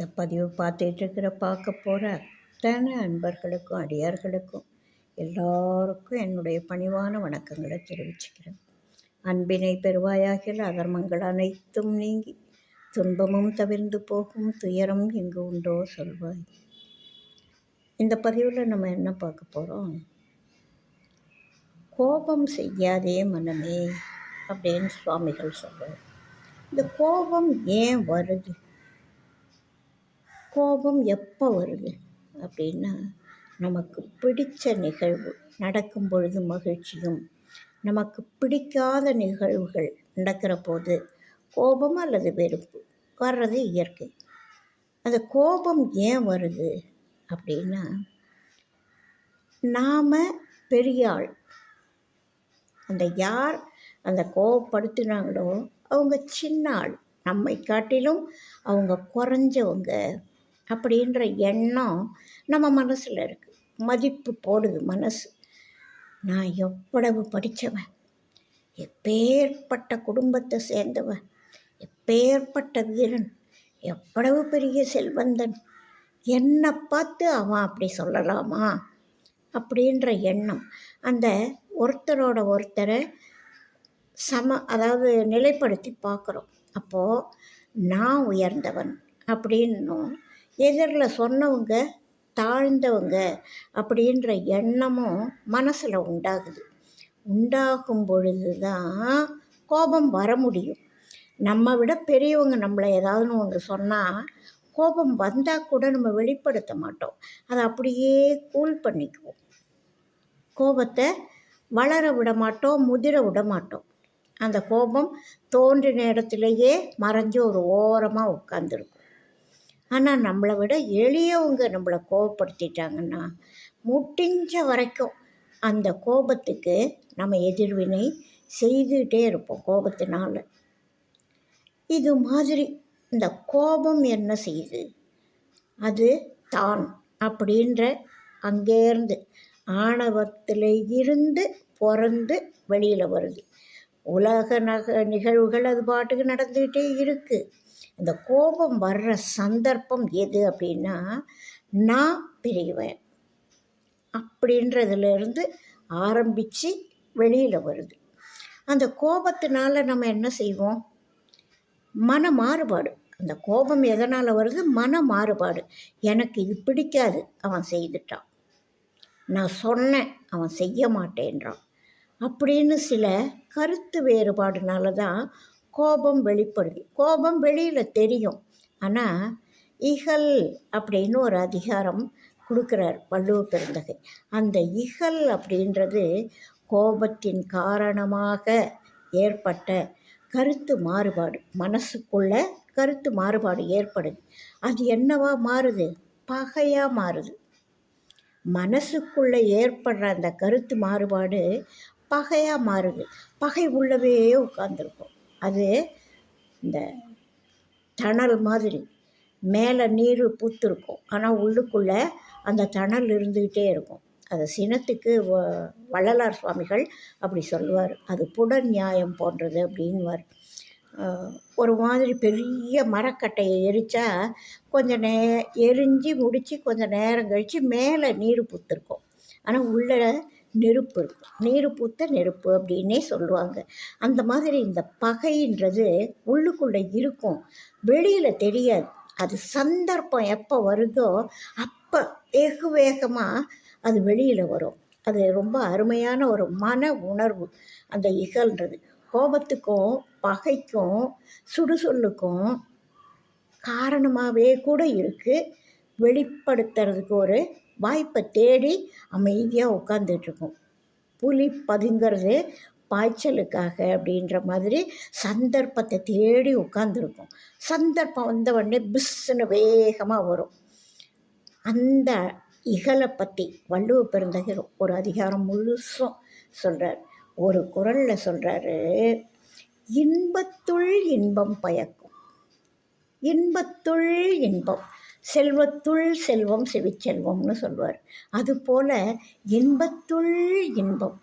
இந்த பதிவு பார்க்க போகிற அத்தனை அன்பர்களுக்கும் அடியார்களுக்கும் எல்லாருக்கும் என்னுடைய பணிவான வணக்கங்களை தெரிவிச்சுக்கிறேன். அன்பினை பெறுவாயாகில் அதர்மங்கள் அனைத்தும் நீங்கி துன்பமும் தவிர்ந்து போகும், துயரம் எங்கு உண்டோ சொல்வாய். இந்த பதிவில் நம்ம என்ன பார்க்க போகிறோம்? கோபம் செய்யாதே மனமே அப்படின்னு சுவாமிகள் சொல்கிறார். இந்த கோபம் ஏன் வருது? கோபம் எப்போ வருது அப்படின்னா, நமக்கு பிடித்த நிகழ்வு நடக்கும் பொழுது மகிழ்ச்சியும், நமக்கு பிடிக்காத நிகழ்வுகள் நடக்கிற போது கோபம் அல்லது வெறுப்பு வர்றது இயற்கை. அந்த கோபம் ஏன் வருது அப்படின்னா, நாம் பெரிய ஆள், அந்த யார் அந்த கோபப்படுத்தினாங்களோ அவங்க சின்ன ஆள், நம்மை காட்டிலும் அவங்க குறைஞ்சவங்க அப்படின்ற எண்ணம் நம்ம மனசில் இருக்குது. மதிப்பு போடுது மனசு. நான் எவ்வளவு படித்தவன், எப்பேற்பட்ட குடும்பத்தை சேர்ந்தவன், எப்பேற்பட்ட வீரன், எவ்வளவு பெரிய செல்வந்தன், என்னை பார்த்து அவன் அப்படி சொல்லலாமா அப்படின்ற எண்ணம். அந்த ஒருத்தரோட ஒருத்தரை அதாவது நிலைப்படுத்தி பார்க்குறோம். அப்போது நான் உயர்ந்தவன் அப்படின்னும், எதிரில் சொன்னவங்க தாழ்ந்தவங்க அப்படின்ற எண்ணமும் மனசில் உண்டாகுது. உண்டாகும் பொழுது தான் கோபம் வர முடியும். நம்ம விட பெரியவங்க நம்மளை ஏதாவது ஒன்று சொன்னால் கோபம் வந்தால் கூட நம்ம வெளிப்படுத்த மாட்டோம். அதை அப்படியே கூல் பண்ணிக்குவோம். கோபத்தை வளர விட மாட்டோம், முதிர விட மாட்டோம். அந்த கோபம் தோன்றின இடத்துலையே மறைஞ்சு ஒரு ஓரமாக உட்காந்துருக்கும். ஆனால் நம்மளை விட எளியவங்க நம்மளை கோபப்படுத்திட்டாங்கன்னா முடிஞ்ச வரைக்கும் அந்த கோபத்துக்கு நம்ம எதிர்வினை செய்துகிட்டே இருப்போம். கோபத்தினால இது மாதிரி இந்த கோபம் என்ன செய்யுது? அது தான் அப்படின்ற அங்கேருந்து ஆணவத்தில் இருந்து பிறந்து வெளியில் வருது. உலக நிகழ்வுகள் அது பாட்டுக்கு நடந்துக்கிட்டே இருக்குது. இந்த கோபம் வர்ற சந்தர்ப்பம் எது அப்படின்னா, நான் பெரியவன் அப்படின்றதுலேருந்து ஆரம்பித்து வெளியில் வருது. அந்த கோபத்தினால நம்ம என்ன செய்வோம்? மன மாறுபாடு. அந்த கோபம் எதனால் வருது? மன மாறுபாடு. எனக்கு இது பிடிக்காது, அவன் செய்துட்டான், நான் சொன்னேன் அவன் செய்ய மாட்டேன்றான் அப்படின்னு சில கருத்து வேறுபாடுனால தான் கோபம் வெளிப்படுது. கோபம் வெளியில் தெரியும். ஆனால் இகல் அப்படின்னு ஒரு அதிகாரம் கொடுக்குறார் வள்ளுவ பெருந்தகை. அந்த இகல் அப்படின்றது கோபத்தின் காரணமாக ஏற்பட்ட கருத்து மாறுபாடு. மனசுக்குள்ள கருத்து மாறுபாடு ஏற்படுது. அது என்னவா மாறுது? பகையாக மாறுது. மனசுக்குள்ளே ஏற்படுற அந்த கருத்து மாறுபாடு பகையாக மாறுது. பகை உள்ளவே உட்கார்ந்துருக்கும். அது இந்த தணல் மாதிரி மேலே நீர் பூத்துருக்கும், ஆனால் உள்ளுக்குள்ளே அந்த தணல் இருந்துக்கிட்டே இருக்கும். அது சினத்துக்கு வள்ளலார் சுவாமிகள் அப்படி சொல்லுவார். அது புடன் நியாயம் போன்றது அப்படின்வார். ஒரு மாதிரி பெரிய மரக்கட்டையை எரித்தா கொஞ்சம் எரிஞ்சு முடித்து கொஞ்சம் நேரம் கழித்து மேலே நீர் பூத்துருக்கும், ஆனால் உள்ள நெருப்பு இருக்கும். நீர் பூத்த நெருப்பு அப்படின்னே சொல்லுவாங்க. அந்த மாதிரி இந்த பகைன்றது உள்ளுக்குள்ளே இருக்கும், வெளியில் தெரியாது. அது சந்தர்ப்பம் எப்போ வருதோ அப்போ வெகு வேகமாக அது வெளியில் வரும். அது ரொம்ப அருமையான ஒரு மன உணர்வு அந்த இகழ்ன்றது. கோபத்துக்கும் பகைக்கும் சுடுசொல்லுக்கும் காரணமாகவே கூட இருக்குது. வெளிப்படுத்துறதுக்கு ஒரு வாய்ப்பை தேடி அமைதியாக உட்காந்துட்ருக்கும். புலி பதுங்கிறது பாய்ச்சலுக்காக அப்படின்ற மாதிரி சந்தர்ப்பத்தை தேடி உட்காந்துருக்கும். சந்தர்ப்பம் வந்தவுடனே பிஸ்ன்னு வேகமாக வரும். அந்த இகலை பற்றி வள்ளுவ பெருந்தகை ஒரு அதிகாரம் முழுசும் சொல்கிறார். ஒரு குறளில் சொல்கிறாரு, இன்பத்துள் இன்பம் பயக்கும், இன்பத்துள் இன்பம், செல்வத்துள் செல்வம் செவிச்செல்வம்னு சொல்வார். அதுபோல் இன்பத்துள் இன்பம்,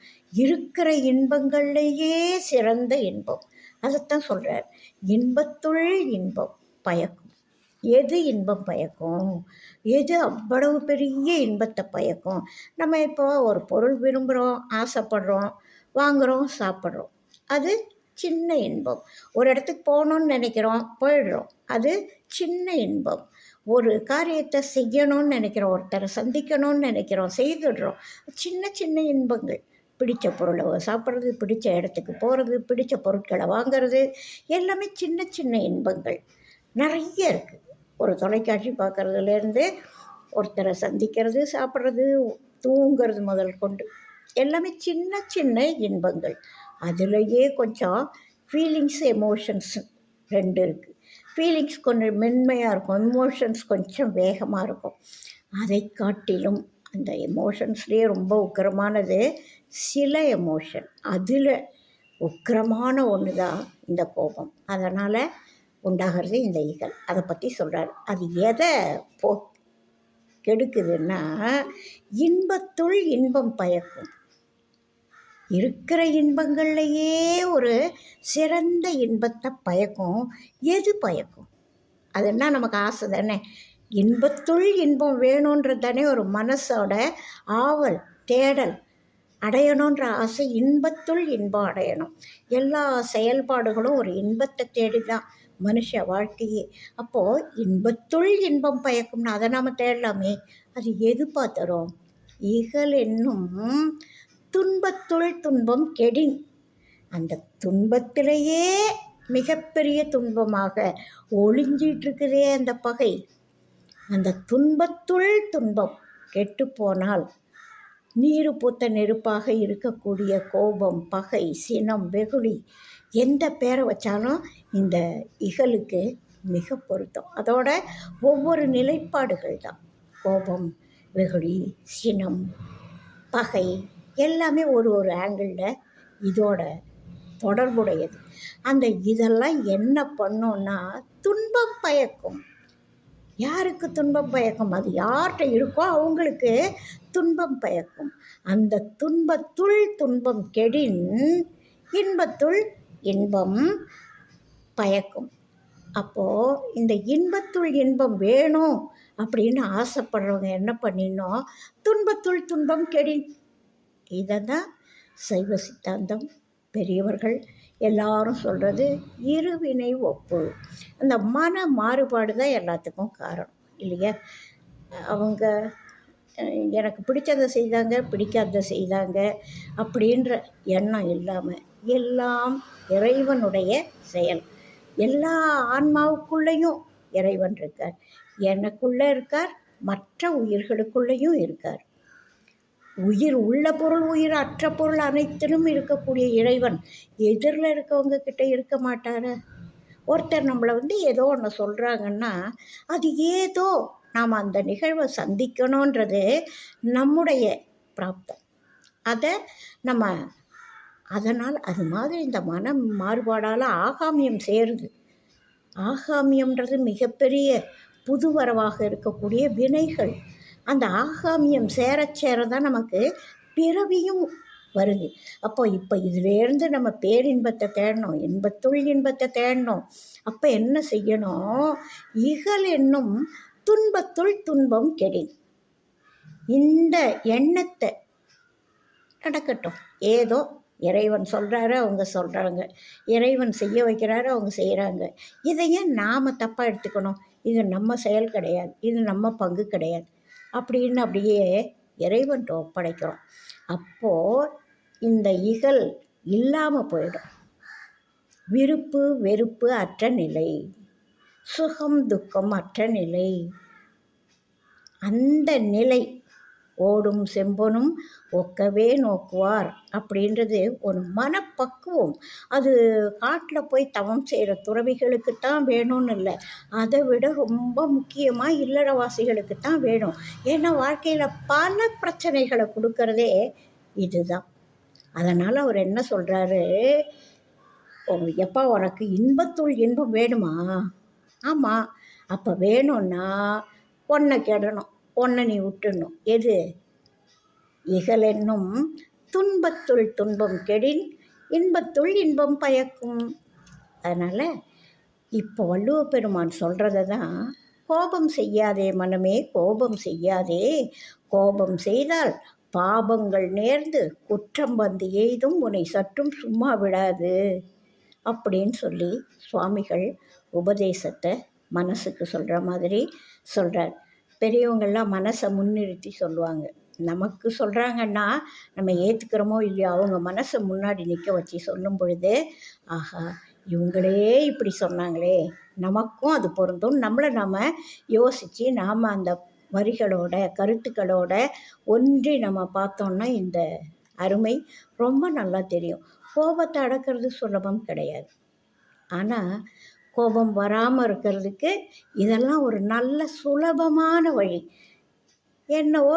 இருக்கிற இன்பங்கள்லேயே சிறந்த இன்பம். அதைத்தான் சொல்கிறார். இன்பத்துள் இன்பம் பயக்கும். எது இன்பம் பயக்கும், எது அவ்வளவு பெரிய இன்பத்தை பயக்கும். நம்ம இப்போ ஒரு பொருள் விரும்புகிறோம், ஆசைப்படுறோம், வாங்குகிறோம், சாப்பிட்றோம். அது சின்ன இன்பம். ஒரு இடத்துக்கு போகணுன்னு நினைக்கிறோம், போயிடுறோம். அது சின்ன இன்பம். ஒரு காரியத்தை செய்யணும்னு நினைக்கிறோம், ஒருத்தரை சந்திக்கணும்னு நினைக்கிறோம், செய்துடுறோம். சின்ன சின்ன இன்பங்கள். பிடித்த பொருளை சாப்பிட்றது, பிடித்த இடத்துக்கு போகிறது, பிடித்த பொருட்களை வாங்கிறது, எல்லாமே சின்ன சின்ன இன்பங்கள் நிறைய இருக்குது. ஒரு தொலைக்காட்சி பார்க்குறதுலேருந்து ஒருத்தரை சந்திக்கிறது, சாப்பிட்றது, தூங்கிறது முதல் கொண்டு எல்லாமே சின்ன சின்ன இன்பங்கள். அதுலேயே கொஞ்சம் ஃபீலிங்ஸ், எமோஷன்ஸ் 2 இருக்குது. ஃபீலிங்ஸ் கொஞ்சம் மென்மையாக இருக்கும், எமோஷன்ஸ் கொஞ்சம் வேகமாக இருக்கும். அதை காட்டிலும் அந்த எமோஷன்ஸ்லேயே ரொம்ப உக்கிரமானது சில எமோஷன். அதில் உக்கிரமான ஒன்று தான் இந்த கோபம். அதனால் உண்டாகிறது இந்த இகல். அதை பற்றி சொல்கிறார். அது எதை கெடுக்குதுன்னா, இன்பத்துள் இன்பம் பயக்கும். இருக்கிற இன்பங்கள்லையே ஒரு சிறந்த இன்பத்தை பயக்கும். எது பயக்கும்? அதுன்னா நமக்கு ஆசை தானே. இன்பத்துள் இன்பம் வேணுன்றது தானே ஒரு மனசோட ஆவல், தேடல். அடையணுன்ற ஆசை, இன்பத்துள் இன்பம் அடையணும். எல்லா செயல்பாடுகளும் ஒரு இன்பத்தை தேடி தான் மனுஷ வாழ்க்கையே. அப்போது இன்பத்துள் இன்பம் பயக்கும்னா அதை நாம் தேடலாமே. அது எதுப்பா தரும்? இகல் என்னும் துன்பத்துள் துன்பம் கெடின். அந்த துன்பத்திலேயே மிகப்பெரிய துன்பமாக ஒளிஞ்சிட்ருக்குதே அந்த பகை. அந்த துன்பத்துள் துன்பம் கெட்டுப்போனால் நீரு பூத்த நெருப்பாக இருக்கக்கூடிய கோபம், பகை, சினம், வெகுளி எந்த பேரை வச்சாலும் இந்த இகலுக்கு மிக பொருத்தம். அதோட ஒவ்வொரு நிலைப்பாடுகள் தான். கோபம், வெகுளி, சினம், பகை எல்லாமே ஒரு ஒரு ஆங்கிளில் இதோட தொடர்புடையது. அந்த இதெல்லாம் என்ன பண்ணோன்னா துன்பம் பயக்கும். யாருக்கு துன்பம் பயக்கும்? அது யார்கிட்ட இருக்கோ அவங்களுக்கு துன்பம் பயக்கும். அந்த துன்பத்துள் துன்பம் கெடின் இன்பத்துள் இன்பம் பயக்கும். அப்போது இந்த இன்பத்துள் இன்பம் வேணும் அப்படின்னு ஆசைப்படுறவங்க என்ன பண்ணினோம்? துன்பத்துள் துன்பம் கெடின். இதை தான் சைவ சித்தாந்தம் பெரியவர்கள் எல்லாரும் சொல்கிறது இருவினை ஒப்பு. அந்த மன மாறுபாடு தான் எல்லாத்துக்கும் காரணம் இல்லையா? அவங்க எனக்கு பிடிச்சதை செய்தாங்க, பிடிக்காததை செய்தாங்க அப்படின்ற எண்ணம் இல்லாமல் எல்லாம் இறைவனுடைய செயல். எல்லா ஆன்மாவுக்குள்ளேயும் இறைவன் இருக்கார். எனக்குள்ளே இருக்கார், மற்ற உயிர்களுக்குள்ளேயும் இருக்கார். உயிர் உள்ள பொருள், உயிர் அற்ற பொருள் அனைத்திலும் இருக்கக்கூடிய இறைவன் எதிரில் இருக்கவங்க கிட்ட இருக்க மாட்டார? ஒருத்தர் நம்மளை ஏதோ ஒன்று சொல்கிறாங்கன்னா அது ஏதோ நாம் அந்த நிகழ்வை சந்திக்கணுன்றது நம்முடைய பிராப்தம். அதை நம்ம அதனால் அது மாதிரி இந்த மனம் மாறுபாடால் ஆகாமியம் சேருது. ஆகாமியம்ன்றது மிகப்பெரிய புதுவரவாக இருக்கக்கூடிய வினைகள். அந்த ஆகாமியம் சேர தான் நமக்கு பிறவியும் வருது. அப்போ இப்போ இதிலேருந்து நம்ம பேரின்பத்தை தேடணும், இன்பத்துள் இன்பத்தை தேடணும். அப்போ என்ன செய்யணும்? இகல் என்னும் துன்பத்துள் துன்பம் கெடின். இந்த எண்ணத்தை நடக்கட்டும். ஏதோ இறைவன் சொல்கிறாரு, அவங்க சொல்கிறாங்க, இறைவன் செய்ய வைக்கிறாரு, அவங்க செய்கிறாங்க. இதையே நாம் தப்பாக எடுத்துக்கணும். இது நம்ம செயல் கிடையாது, இது நம்ம பங்கு கிடையாது அப்படின்னு அப்படியே இறைவன்ட்டு ஒப்படைக்கிறோம். அப்போது இந்த இகல் இல்லாமல் போயிடும். விருப்பு வெறுப்பு அற்ற நிலை, சுகம் துக்கம் அற்ற நிலை. அந்த நிலை ஓடும் செம்பொனும் ஒக்கவே நோக்குவார் அப்படின்றது ஒரு மனப்பக்குவம். அது காட்டில் போய் தவம் செய்கிற துறவிகளுக்குத்தான் வேணும்னு இல்லை, அதை விட ரொம்ப முக்கியமாக இல்லறவாசிகளுக்கு தான் வேணும். ஏன்னா வாழ்க்கையில் பல பிரச்சனைகளை கொடுக்கறதே இதுதான். அதனால் அவர் என்ன சொல்கிறாரு? எப்பா உனக்கு இன்பத்துள் இன்பம் வேணுமா? ஆமாம், அப்போ வேணும்னா ஒன்றை கெடணும், ஒன்றை நீ விட்டுடணும். எது? இகலென்னும் துன்பத்துள் துன்பம் கெடின் இன்பத்துள் இன்பம் பயக்கும். அதனால் இப்போ வள்ளுவ பெருமான் சொல்கிறத தான் கோபம் செய்யாதே மனமே, கோபம் செய்யாதே. கோபம் செய்தால் பாபங்கள் நேர்ந்து குற்றம் வந்து எய்தும் உன்னை சற்றும் சும்மா விடாது அப்படின்னு சொல்லி சுவாமிகள் உபதேசத்தை மனசுக்கு சொல்கிற மாதிரி சொல்கிறார். பெரியவங்கள்லாம் மனசை முன்னிறுத்தி சொல்லுவாங்க. நமக்கு சொல்கிறாங்கன்னா நம்ம ஏற்றுக்கிறோமோ இல்லையோ, அவங்க மனசை முன்னாடி நிற்க வச்சு சொல்லும் பொழுது, ஆஹா இவங்களே இப்படி சொன்னாங்களே, நமக்கும் அது பொருந்தும். நம்மளை நாம் யோசித்து நாம் அந்த வரிகளோட கருத்துக்களோட ஒன்றி நம்ம பார்த்தோன்னா இந்த அருமை ரொம்ப நல்லா தெரியும். கோபத்தை அடக்கிறது சுலபம் கிடையாது. ஆனால் கோபம் வராமல் இருக்கிறதுக்கு இதெல்லாம் ஒரு நல்ல சுலபமான வழி. என்னவோ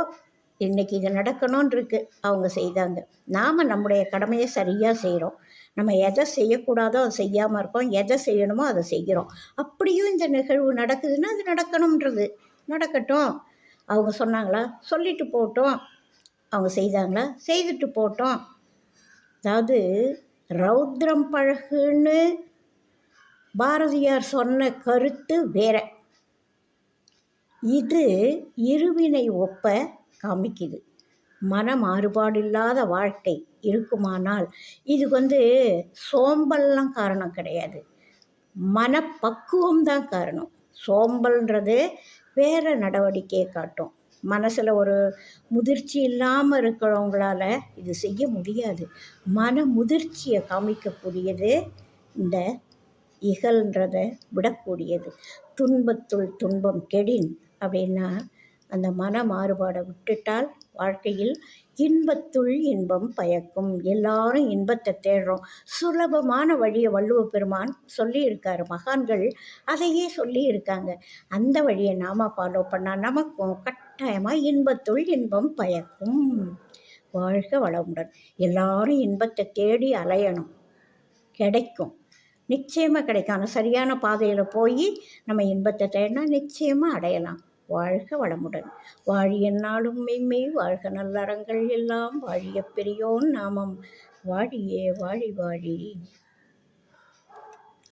இன்றைக்கி இது நடக்கணும்னு இருக்குது, அவங்க செய்தாங்க. நாம் நம்முடைய கடமையை சரியாக செய்கிறோம். நம்ம எதை செய்யக்கூடாதோ அதை செய்யாமல் இருக்கோம், எதை செய்யணுமோ அதை செய்கிறோம். அப்படியும் இந்த நிகழ்வு நடக்குதுன்னா அது நடக்கணுன்றது நடக்கட்டும். அவங்க சொன்னாங்களா, சொல்லிட்டு போட்டோம். அவங்க செய்தாங்களா, செய்துட்டு போட்டோம். அதாவது ரௌத்ரம் பழகுன்னு பாரதியார் சொன்ன கருத்து வேற. இது இருவினை ஒப்ப காமிக்குது. மன மாறுபாடில்லாத வாழ்க்கை இருக்குமானால் இது சோம்பல்லாம் காரணம் கிடையாது, மனப்பக்குவம்தான் காரணம். சோம்பல்ன்றது வேறு நடவடிக்கையை காட்டும். மனசில் ஒரு முதிர்ச்சி இல்லாமல் இருக்கிறவங்களால இது செய்ய முடியாது. மன முதிர்ச்சியை காமிக்கக்கூடியது இந்த இகழ்ன்றதை விடக்கூடியது. துன்பத்துள் துன்பம் கெடின் அப்படின்னா அந்த மன மாறுபாடை விட்டுட்டால் வாழ்க்கையில் இன்பத்துள் இன்பம் பயக்கும். எல்லாரும் இன்பத்தை தேடுறோம். சுலபமான வழியை வள்ளுவ பெருமான் சொல்லியிருக்காரு. மகான்கள் அதையே சொல்லியிருக்காங்க. அந்த வழியை நாம் ஃபாலோ பண்ணால் நமக்கும் கட்டாயமாக இன்பத்துள் இன்பம் பயக்கும். வாழ்க வளமுடன். எல்லாரும் இன்பத்தை தேடி அலையணும், கிடைக்கும், நிச்சயமாக கிடைக்கும். ஆனால் சரியான பாதையில் போய் நம்ம இன்பத்தை தேடினா நிச்சயமாக அடையலாம். வாழ்க வளமுடன். வாழிய நாளும் மெய்மை வாழ்க நல்லறங்கள் எல்லாம் வாழிய பெரியோன் நாமம் வாழியே வாழி வாழி.